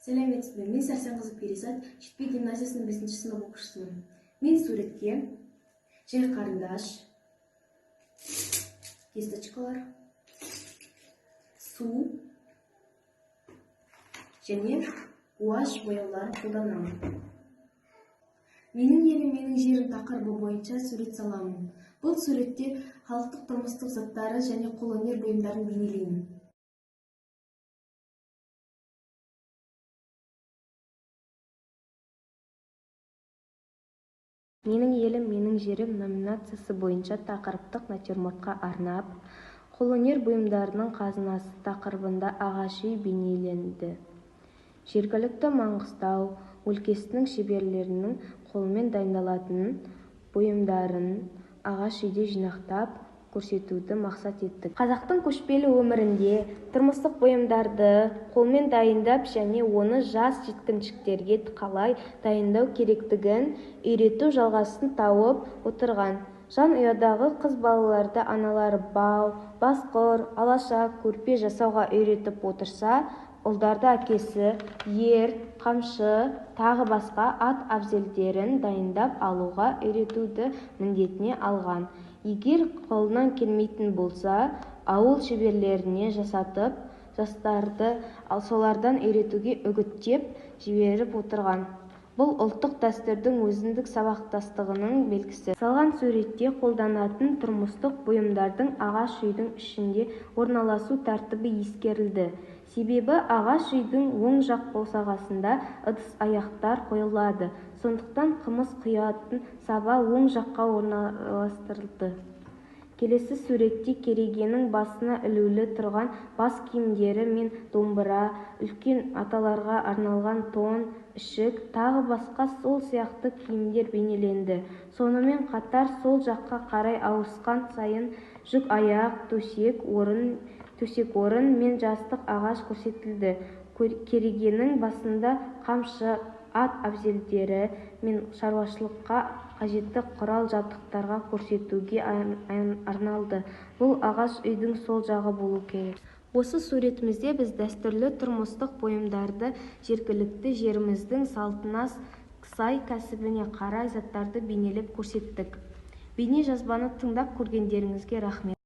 Сәлеметсіздер, мен Сәрсен қызы Перизат, Жетпей гимназиясының 5 сынып оқушысымын. Мен суретке жер қарындаш, кисточкалар, су және гуашь бояуларын қолданамын. Менің елім, менің жерім тақырыбы бойынша сурет саламын. Бұл суретте халықтық тұрмыстық заттары және қолөнер бұйымдарын бейнелеймін. Менің елім, менің жерім номинациясы бойынша тақырыптық натюрмортқа арнап, қолөнер бұйымдарының қазынасы тақырыбында ағаш үй бейнеленді. Жергілікті Маңғыстау өлкесінің шеберлерінің қолмен дайындалатын бұйымдарын ағаш үйде жинақтап көрсетуді мақсат еттік. Қазақтың көшпелі өмірінде тұрмыстық бұйымдарды қолмен дайындап және оны жас жеткіншектерге қалай дайындау керектігін үйрету жалғасын тауып отырған. Жан ұядағы қыз балаларды аналары бау, басқұр, алаша, көрпе жасауға үйретіп отырса, ұлдарды әкесі ер, қамшы, тағы басқа ат әбзелдерін дайындап алуға үйретуді міндетіне алған. Егер қолынан келмейтін болса, ауыл шеберлеріне жасатып, жастарды солардан үйретуге үгіттеп жіберіп отырған. Бұл ұлттық дәстүрдің өзіндік сабақтастығының белгісі. Салған суретте қолданатын тұрмыстық бұйымдардың ағаш үйдің ішінде орналасу тәртібі ескерілді. Себебі ағаш үйдің оң жақ босағасында ыдыс-аяқтар қойылады. Сондықтан қымыз құятын саба оң жаққа орналастырылды. Келесі суретте керегенің басына ілулі тұрған бас киімдері мен домбыра, үлкен аталарға арналған тон, ішік, тағы басқа сол сияқты киімдер бейнеленді. Сонымен қатар сол жаққа қарай ауысқан сайын жүк аяқ, төсек орын мен жастық ағаш көрсетілді. Керегенің басында қамшы, ат әбзелдері мен шаруашылыққа қажетті құрал-жабдықтарға көрсетуге арналды. Бұл ағаш үйдің сол жағы болу керек. Осы суретімізде біз дәстүрлі тұрмыстық бұйымдарды жергілікті жеріміздің салтына сай кәсібіне қарай заттарды бейнелеп көрсеттік. Бейне жазбаны тыңдап көргендеріңізге рахмет.